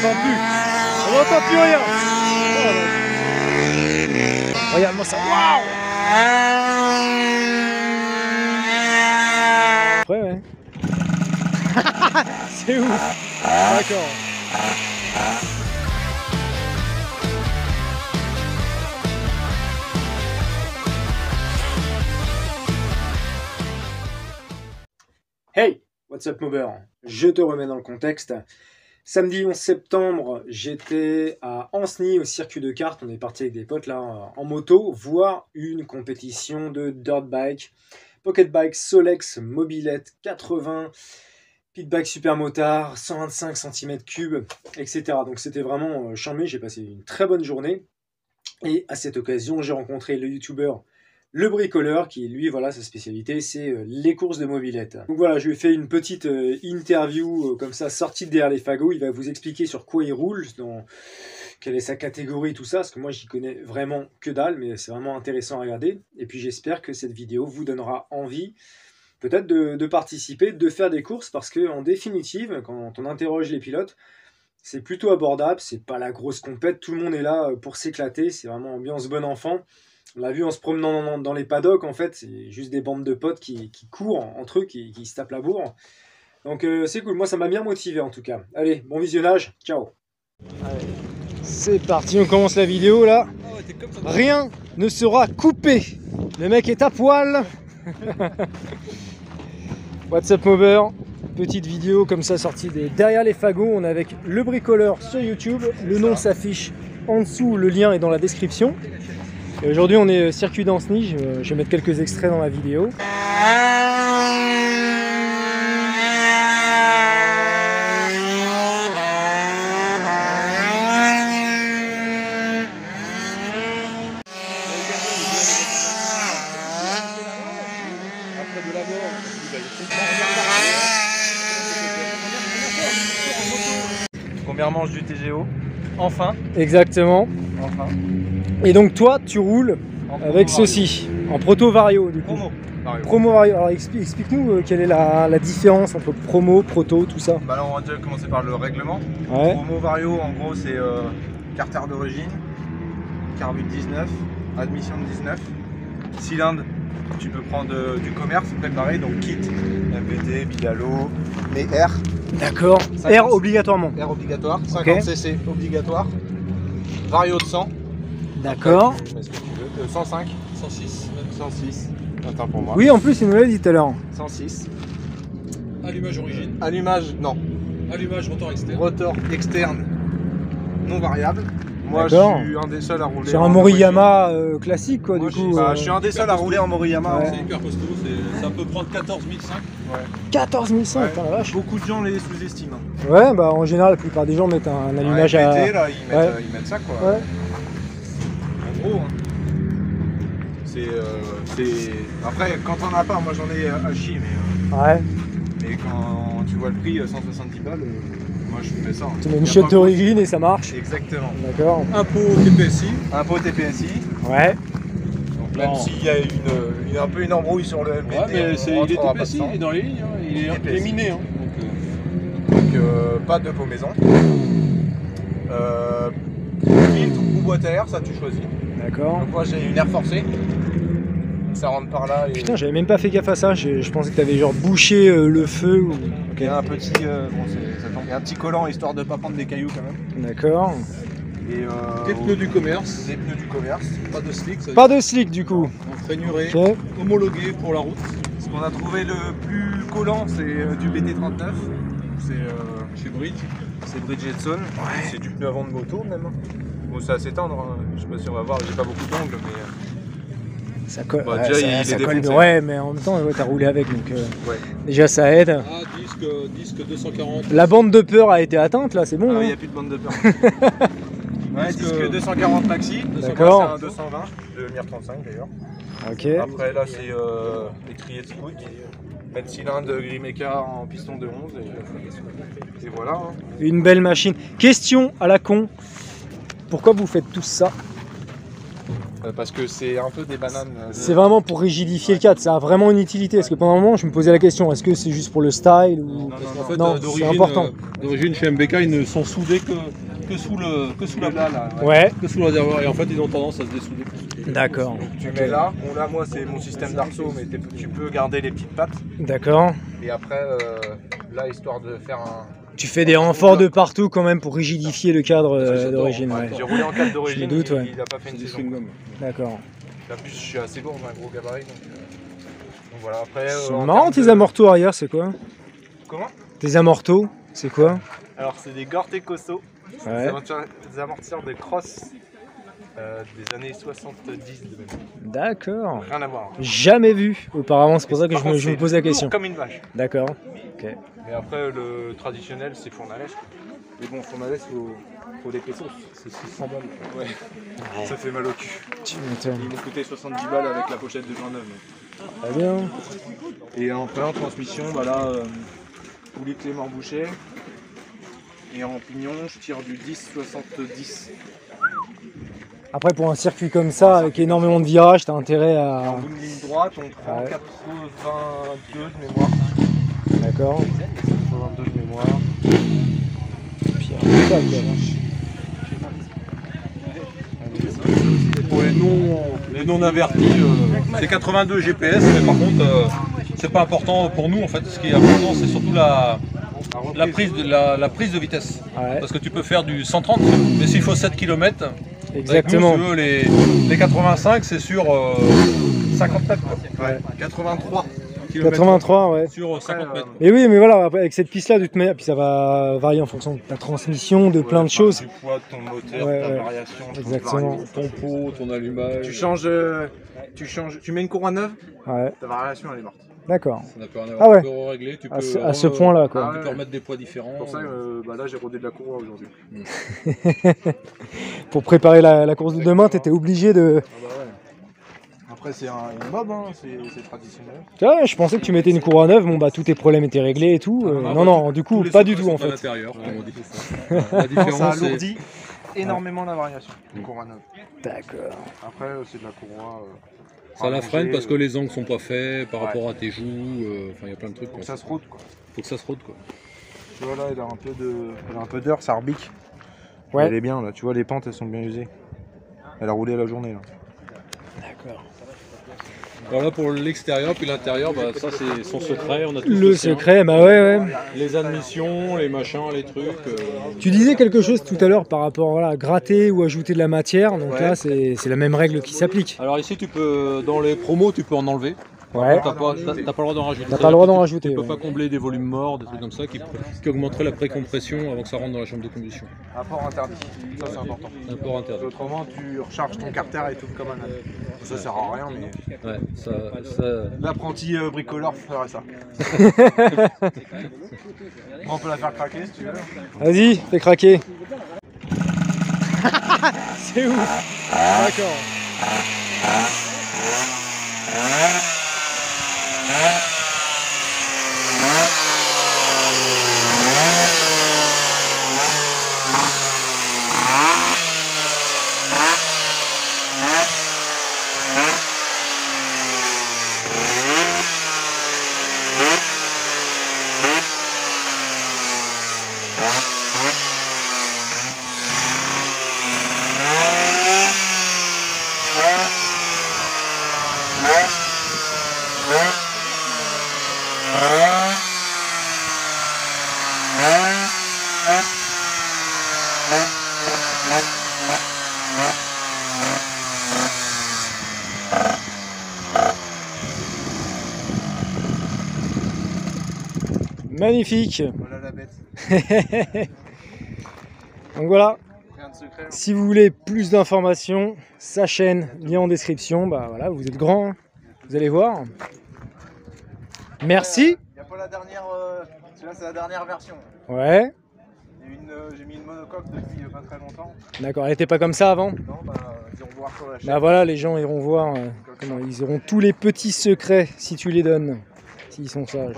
n'entend plus. On n'entend plus rien. Oh, regarde-moi ça. Waouh. Après, ouais. C'est ouf. D'accord. Hey, what's up mover? Je te remets dans le contexte. Samedi 11 septembre, j'étais à Ancenis au circuit de kart. On est parti avec des potes là en moto, voir une compétition de dirt bike, pocket bike, Solex, mobilette, 80, pit bike super motard, 125 cm3, etc. Donc c'était vraiment charmé. J'ai passé une très bonne journée. Et à cette occasion, j'ai rencontré le youtubeur Le Bricoleur, qui lui, voilà, sa spécialité, c'est les courses de mobilette. Donc voilà, je lui ai fait une petite interview comme ça, sortie de derrière les fagots. Il va vous expliquer sur quoi il roule, quelle est sa catégorie, tout ça, parce que moi, j'y connais vraiment que dalle, mais c'est vraiment intéressant à regarder. Et puis j'espère que cette vidéo vous donnera envie, peut-être de participer, de faire des courses, parce qu'en définitive, quand on interroge les pilotes, c'est plutôt abordable, c'est pas la grosse compète, tout le monde est là pour s'éclater, c'est vraiment ambiance bon enfant. On l'a vu en se promenant dans les paddocks, en fait, c'est juste des bandes de potes qui courent entre eux, qui se tapent la bourre. Donc c'est cool, moi ça m'a bien motivé en tout cas. Allez, bon visionnage, ciao. Allez, c'est parti, on commence la vidéo là. Rien ne sera coupé. Le mec est à poil. What's up mover? Petite vidéo comme ça sortie de derrière les fagots. On est avec Le Bricoleur sur YouTube. Le nom s'affiche en dessous, le lien est dans la description. Aujourd'hui on est circuit d'Ancenis, je vais mettre quelques extraits dans la vidéo. Première manche du TGO, enfin. Exactement. Enfin. Et donc toi, tu roules avec ceci, en proto vario du coup. Promo vario. Promo vario. Alors explique-nous quelle est la différence entre promo, proto, tout ça. Bah là on va déjà commencer par le règlement. Ouais. Promo vario en gros c'est carter d'origine, carbu de 19, admission de 19, cylindre tu peux prendre du commerce préparé, donc kit, MVT, Bidalo, mais R. D'accord. R obligatoirement. R obligatoire, 50 Okay. cc obligatoire, vario de 100. D'accord. Après, ce que tu veux. 105, 106, 106. Attends pour moi. Oui, en plus, il nous l'a dit tout à l'heure. 106. Allumage origine. Allumage, non. Allumage rotor externe. Rotor externe non variable. Moi, je suis un des seuls à rouler. Sur un Moriyama classique, quoi, Moi, du coup. je suis un des seuls à rouler en Moriyama. Ouais. C'est hyper costaud, ça peut prendre 14 500. Ouais. 14 500, Ouais. putain, la vache. Beaucoup de gens les sous-estiment. Ouais, bah en général, la plupart des gens mettent un allumage ouais, à. pété, là, ils mettent ça, quoi. Ouais. En gros, hein. Après, quand on a pas, moi j'en ai à chier, Ouais. mais quand tu vois le prix, 170 balles, moi je fais ça. Hein. Tu mets une chiotte d'origine et ça marche. Exactement. D'accord. Impôt TPSI. Impôt TPSI. Ouais. Donc même s'il y a un peu une embrouille sur le MVT, Ouais, mais il est rentrera pas TPSI, dedans. il est dans les lignes, hein. il est miné. Hein. Donc pas de pot maison. Filtre ou boîte à air, ça tu choisis. D'accord. Donc moi j'ai une air forcée. Ça rentre par là et Putain, j'avais même pas fait gaffe à ça. Je pensais que t'avais genre bouché le feu. Ou... il y a un petit, il y a un petit collant histoire de pas prendre des cailloux quand même. D'accord. Et Des pneus du commerce. des pneus du commerce. Pas de slick. Ça Pas de slick du coup. en freinuré, Ok. homologué pour la route. Ce qu'on a trouvé le plus collant, c'est du BT39. C'est Chez Bridge. Bridgestone. C'est du pneu avant de moto même. Bon, c'est assez tendre. Hein. Je sais pas si on va voir. J'ai pas beaucoup d'angles, mais Ça colle. Bah, Ouais, déjà, ça il est colle. défoncé. Ouais, mais en même temps, ouais, t'as roulé avec, donc ouais. déjà ça aide. Ah, disque 240. La bande de peur a été atteinte là, c'est bon. Ah, il hein. n'y a plus de bande de peur. Ouais, disque 240 maxi. D'accord. C'est un 220 de Mir 35 d'ailleurs. Ok. Après là c'est étrier de Scout, mettre cylindre Grimeca en piston de 11 et voilà. Hein. Une belle machine. Question à la con. Pourquoi vous faites tous ça? Parce que c'est un peu des bananes. C'est vraiment pour rigidifier le cadre, ça a vraiment une utilité. Parce que pendant un moment, je me posais la question, est-ce que c'est juste pour le style ou... Parce qu'en fait, Non, c'est d'origine, important. D'origine, chez MBK, ils ne sont soudés que sous la là. Ouais, que sous le réservoir. Et en fait, ils ont tendance à se dessouder. d'accord. Tu mets là. Bon, là, moi, c'est mon système d'arceau, mais tu peux garder les petites pattes. D'accord. Et après, là, histoire de faire un. Tu fais des renforts de partout quand même pour rigidifier le cadre j'adore. d'origine. Ouais. J'ai roulé en cadre d'origine. Je me doute, ouais. Il a pas fait une Des saison. chewing-gums. D'accord. En plus, je suis assez lourd, j'ai un gros gabarit. Donc voilà, après. C'est en marrant termes tes de- amortos arrière, c'est quoi? Comment? Tes amortos, c'est quoi? Alors, c'est des Gorte Cosso. Ouais. Des amortisseurs de cross des années 70 de même. D'accord. Rien à voir. Jamais vu auparavant, c'est pour ça que Par contre, je me c'est pose la lourd question. Comme une vache. D'accord. Ok. Et après, le traditionnel, c'est fournalèche. Mais bon, fournalèche, faut des pesos. C'est 600 balles. Ouais. Ça fait mal au cul. Tu m'étonnes. Ils m'ont coûté 70 balles avec la pochette de 29. Très bien. Et en transmission, bah là, tous les clés m'embouchaient. Et en pignon, je tire du 10-70. Après, pour un circuit comme ça, avec énormément de virages, t'as intérêt En à... une ligne droite, on prend Ouais. 82 de mémoire. D'accord. 82 de mémoire. Puis, ça, quoi. Pour les non avertis, c'est 82 GPS, mais par contre, c'est pas important pour nous en fait. Ce qui est important, c'est surtout la prise de vitesse. Ouais, Parce que tu peux faire du 130, mais s'il faut 7 km, exactement. avec nous, si tu veux, les 85, c'est sur 50 mètres. Quoi. Ouais. 83. 83, ouais. Sur 50 mètres. Mais oui, mais voilà, après, avec cette piste-là, de toute manière, puis ça va varier en fonction de ta transmission, de plein de choses. Du poids de ton moteur, Ouais, ta ouais. variation. ton Exactement. variation. Ton pot, ton allumage. Tu changes, tu mets une courroie neuve, Ouais, ta variation elle est morte. d'accord. Ça n'a plus rien à Ah voir. ouais. Tu peux régler, tu peux À ce point-là, quoi. Tu peux remettre des poids différents. Pour ça, là j'ai rodé de la courroie aujourd'hui. Pour préparer la course de demain, t'étais obligé de... Ah bah ouais. Après c'est une mob, hein, c'est traditionnel. Tu vois, je pensais que tu mettais une courroie neuve, bon bah tous tes problèmes étaient réglés et tout. Ah, non, non, du coup, Tous les pas du secrets tout en sont à fait. l'intérieur, comme on dit. Ouais. La Ça différence, c'est alourdit énormément la variation, une courroie neuve. D'accord. Après c'est de la courroie. ça la freine parce que les angles sont pas faits par Ouais. rapport à tes joues. Enfin, il y a plein de trucs. Faut Quoi. que ça se rôde quoi. Faut que ça se rôde quoi. Tu vois là, elle a un peu d'heure, ça rebique. Ouais. Elle est bien là, tu vois les pentes elles sont bien usées. Elle a roulé à la journée là. D'accord. Voilà pour l'extérieur, puis l'intérieur, bah, ça c'est son secret. On a tous Le sien. secret, bah ouais, ouais. Les admissions, les machins, les trucs. Tu disais quelque chose tout à l'heure par rapport voilà, à gratter ou ajouter de la matière, donc Ouais. là c'est la même règle qui s'applique. Alors ici, tu peux, dans les promos, tu peux en enlever. Ouais. T'as pas le droit d'en rajouter. T'as pas le droit d'en Tu- rajouter, Tu peux ouais. pas combler des volumes morts, des trucs comme ça, qui augmenteraient la précompression avant que ça rentre dans la chambre de combustion. Apport interdit, ça c'est important. Import interdit. Autrement tu recharges ton carter et tout comme un âne. Ça sert à rien mais Ouais, ça... l'apprenti bricoleur ferait ça. Bon, on peut la faire craquer si tu veux. Vas-y, fais craquer. C'est ouf. D'accord. Magnifique. Voilà la bête. Donc voilà, Rien de secret. si vous voulez plus d'informations, sa chaîne, lien en description, bah voilà, vous êtes grand, hein. Vous allez voir. Merci. Il n'y a pas la dernière. Celui-là c'est la dernière version. Ouais, J'ai mis une monocoque depuis pas très longtemps. d'accord, elle était pas comme ça avant. Non bah diront voir sur la chaîne. Bah voilà, les gens iront voir, comment, ils auront tous les petits secrets si tu les donnes, s'ils sont sages.